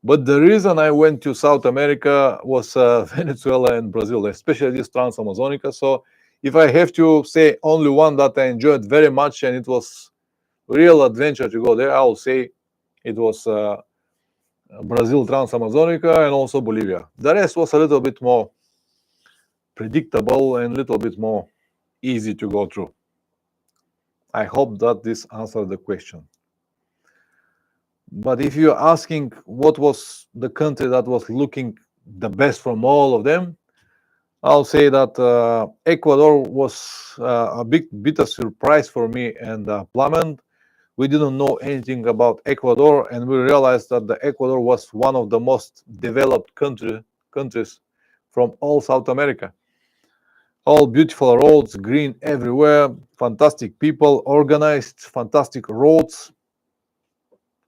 But the reason I went to South America was Venezuela and Brazil, especially this Trans-Amazonica. So if I have to say only one that I enjoyed very much and it was real adventure to go there, I will say it was Brazil Trans-Amazonica and also Bolivia. The rest was a little bit more predictable and a little bit more easy to go through. I hope that this answered the question. But if you're asking what was the country that was looking the best from all of them, I'll say that Ecuador was a bit of surprise for me and Plummet. We didn't know anything about Ecuador, and we realized that the Ecuador was one of the most developed countries from all South America. All beautiful roads, green everywhere, fantastic people, organized, fantastic roads.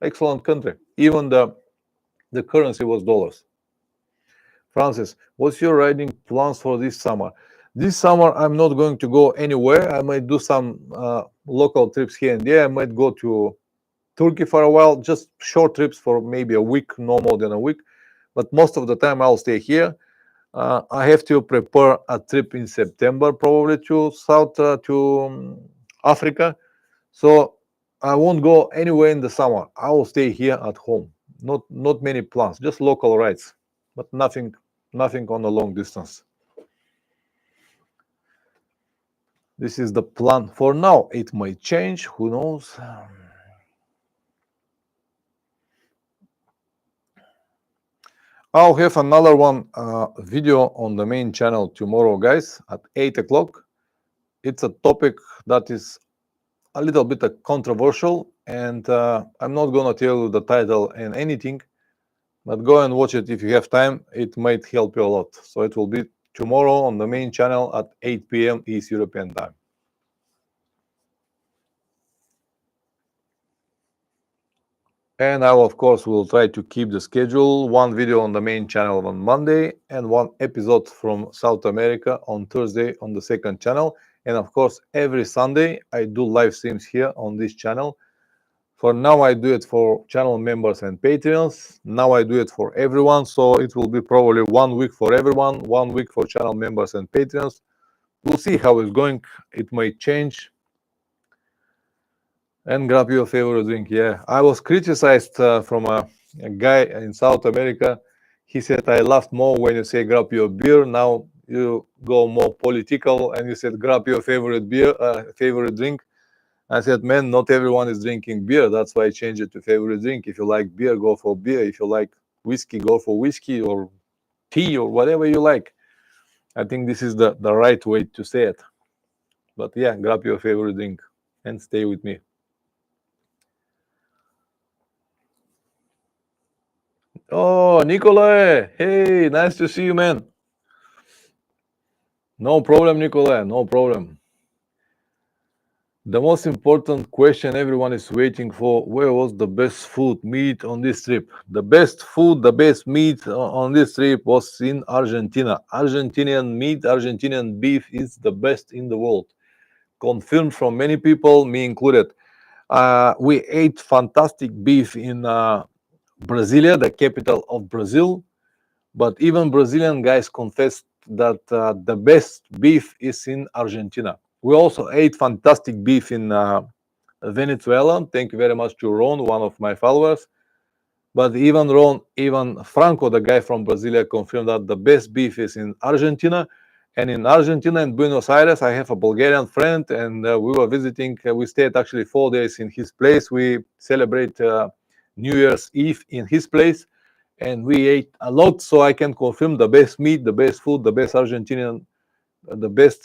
Excellent country. Even the currency was dollars. Francis, what's your riding plans for this summer? This summer, I'm not going to go anywhere. I might do some local trips here and there. I might go to Turkey for a while, just short trips for maybe a week, no more than a week. But most of the time, I'll stay here. I have to prepare a trip in September, probably to Africa. So I won't go anywhere in the summer. I will stay here at home. Not many plans, just local rides, but nothing on a long distance. This is the plan for now. It might change, who knows? I'll have another one video on the main channel tomorrow, guys, at 8 o'clock. It's a topic that is a little bit controversial, and I'm not gonna tell you the title and anything, but go and watch it if you have time. It might help you a lot. So it will be tomorrow on the main channel at 8 p.m. East European time. And I, of course, will try to keep the schedule. One video on the main channel on Monday and one episode from South America on Thursday on the second channel. And of course, every Sunday I do live streams here on this channel. For now, I do it for channel members and Patreons. Now I do it for everyone. So it will be probably 1 week for everyone, 1 week for channel members and Patreons. We'll see how it's going. It might change. And grab your favorite drink. Yeah, I was criticized from a guy in South America. He said, I laughed more when you say grab your beer. Now you go more political and you said grab your favorite beer, favorite drink. I said, man, not everyone is drinking beer. That's why I changed it to favorite drink. If you like beer, go for beer. If you like whiskey, go for whiskey or tea or whatever you like. I think this is the right way to say it. But yeah, grab your favorite drink and stay with me. Oh, Nikolai. Hey, nice to see you, man. No problem, Nikolai. No problem. The most important question everyone is waiting for, where was the best food meat on this trip? The best food, the best meat on this trip was in Argentina. Argentinian meat, Argentinian beef is the best in the world. Confirmed from many people, me included. We ate fantastic beef in Brasilia, the capital of Brazil. But even Brazilian guys confessed that the best beef is in Argentina. We also ate fantastic beef in Venezuela. Thank you very much to Ron, one of my followers. But even Ron, even Franco, the guy from Brasilia, confirmed that the best beef is in Argentina. And in Argentina, in Buenos Aires, I have a Bulgarian friend, and we were visiting. We stayed actually 4 days in his place. We celebrate New Year's Eve in his place, and we ate a lot. So I can confirm the best meat, the best food, the best Argentinian, the best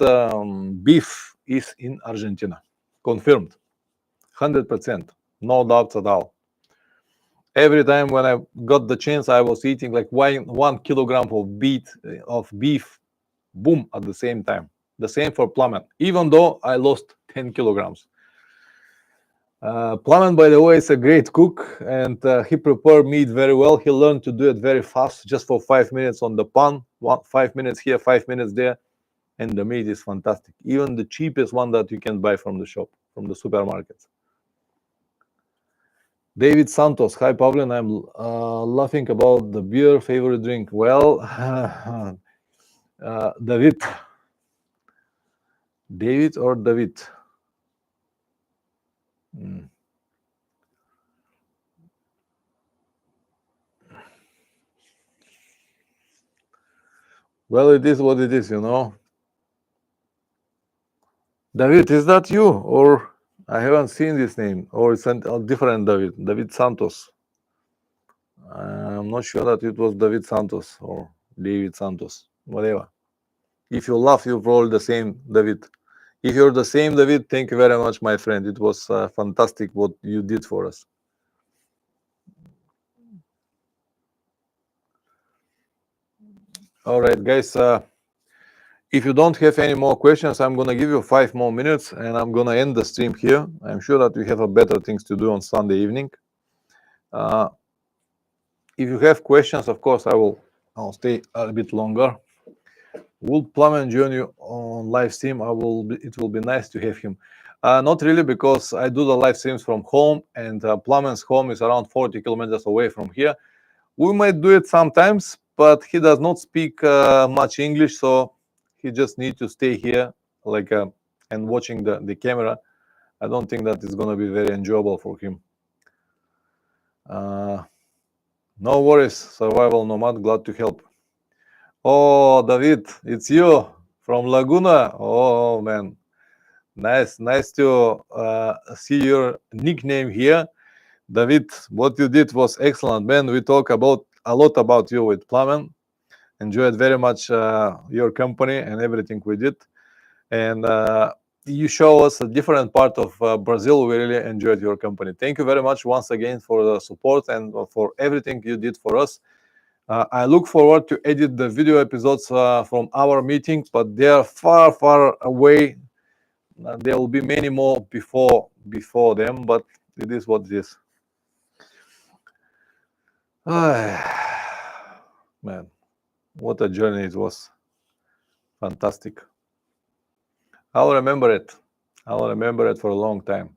beef is in Argentina. Confirmed, 100%, no doubts at all. Every time when I got the chance, I was eating like 1 kilogram of beef, boom, at the same time. The same for Plummet, even though I lost 10 kilograms. Plummet, by the way, is a great cook, and he prepared meat very well. He learned to do it very fast, just for 5 minutes on the pan, 5 minutes here, 5 minutes there, and the meat is fantastic. Even the cheapest one that you can buy from the shop, from the supermarkets. David Santos, hi Pavlin, I'm laughing about the beer favorite drink. Well, David or David? Well, it is what it is, you know. David, is that you? Or I haven't seen this name, or it's a different David Santos. I'm not sure that it was David Santos or David Santos, whatever. If you laugh, you're probably the same David. If you're the same David, thank you very much, my friend. It was fantastic what you did for us. All right, guys. If you don't have any more questions, I'm going to give you 5 more minutes and I'm going to end the stream here. I'm sure that we have better things to do on Sunday evening. If you have questions, of course, I'll stay a bit longer. Will Plummet join you on live stream? It will be nice to have him. Not really, because I do the live streams from home, and Plummet's home is around 40 kilometers away from here. We might do it sometimes, but he does not speak much English, so he just needs to stay here, and watching the camera. I don't think that is going to be very enjoyable for him. No worries, survival nomad, glad to help. Oh, David, it's you from Laguna. Oh, man. Nice to see your nickname here. David, what you did was excellent, man. We talk a lot about you with Plummet. Enjoyed very much your company and everything we did. And you show us a different part of Brazil. We really enjoyed your company. Thank you very much once again for the support and for everything you did for us. I look forward to edit the video episodes from our meeting, but they are far, far away. There will be many more before them, but it is what it is. Man, what a journey it was. Fantastic. I'll remember it. I'll remember it for a long time.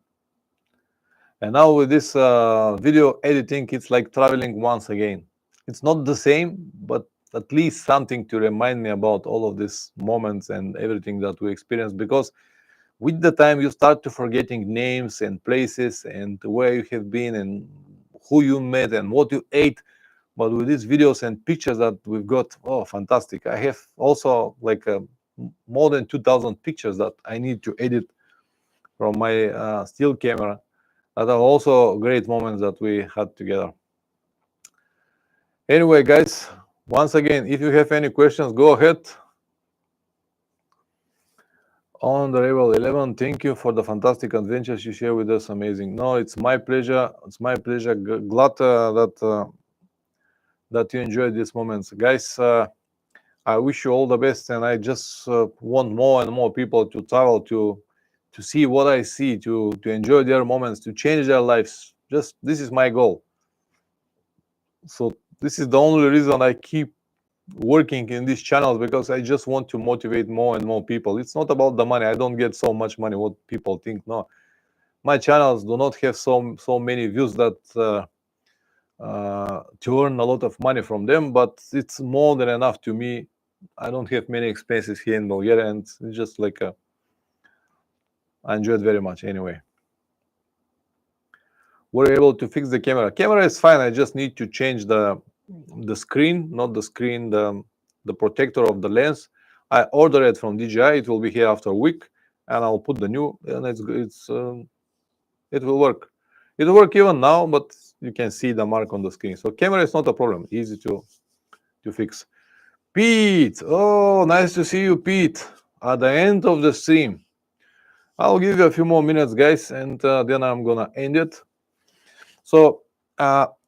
And now with this video editing, it's like traveling once again. It's not the same, but at least something to remind me about all of these moments and everything that we experienced. Because with the time, you start to forgetting names and places and where you have been and who you met and what you ate. But with these videos and pictures that we've got, oh, fantastic. I have also like more than 2,000 pictures that I need to edit from my still camera. That are also great moments that we had together. Anyway, guys, once again, if you have any questions, go ahead. On the Rebel 11, thank you for the fantastic adventures you share with us. Amazing. No, it's my pleasure. It's my pleasure. Glad that you enjoyed these moments, guys. I wish you all the best, and I just want more and more people to travel to see what I see, to enjoy their moments, to change their lives. Just this is my goal. So this is the only reason I keep working in this channel, because I just want to motivate more and more people. It's not about the money. I don't get so much money what people think. No, my channels do not have so many views that to earn a lot of money from them, but it's more than enough to me. I don't have many expenses here in Bulgaria, and it's just like I enjoy it very much. Anyway, we're able to fix the camera. Camera is fine. I just need to change the screen, not the screen, the protector of the lens. I ordered it from DJI. It will be here after a week, and I'll put the new, and it will work. It will work even now, but you can see the mark on the screen. So camera is not a problem. Easy to fix. Pete, oh, nice to see you, Pete. At the end of the stream, I'll give you a few more minutes, guys, and then I'm gonna end it. So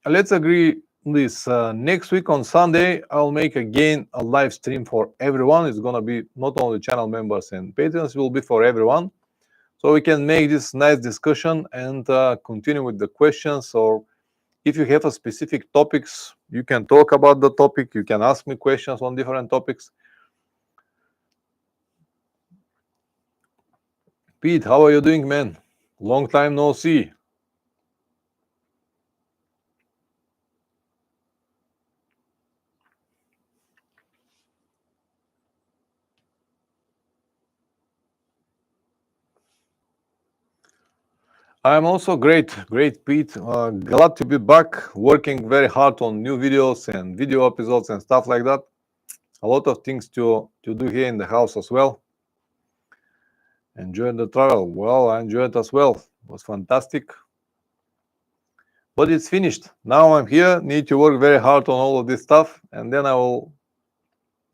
let's agree this. Next week on Sunday, I'll make again a live stream for everyone. It's gonna be not only channel members and patrons, it will be for everyone. So we can make this nice discussion and continue with the questions. Or if you have a specific topics, you can talk about the topic. You can ask me questions on different topics. Pete, how are you doing, man? Long time no see. I'm also great, Pete. Glad to be back, working very hard on new videos and video episodes and stuff like that. A lot of things to do here in the house as well. Enjoying the travel. Well, I enjoyed it as well. It was fantastic. But it's finished. Now I'm here, need to work very hard on all of this stuff, and then I will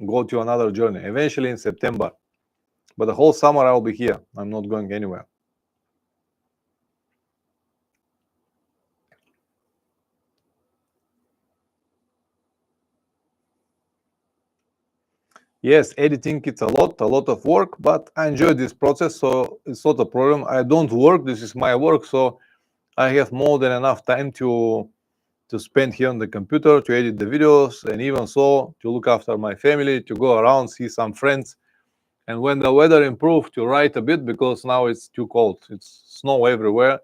go to another journey, eventually in September. But the whole summer I will be here. I'm not going anywhere. Yes, editing, it's a lot of work, but I enjoy this process, so it's not a problem. I don't work, this is my work, so I have more than enough time to spend here on the computer, to edit the videos, and even so, to look after my family, to go around, see some friends, and when the weather improves, to write a bit, because now it's too cold. It's snow everywhere.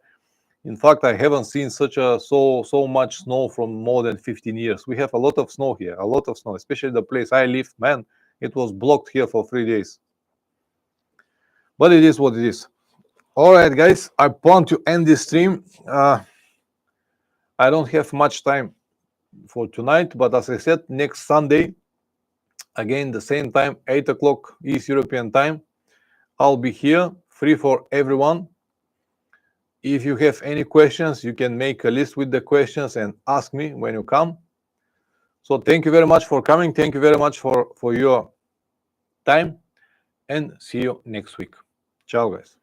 In fact, I haven't seen so much snow from more than 15 years. We have a lot of snow here, a lot of snow, especially the place I live. Man, it was blocked here for 3 days. But it is what it is. All right, guys, I want to end this stream. I don't have much time for tonight, but as I said, next Sunday, again, the same time, 8 o'clock East European time, I'll be here, free for everyone. If you have any questions, you can make a list with the questions and ask me when you come. So thank you very much for coming. Thank you very much for your time, and see you next week. Ciao, guys.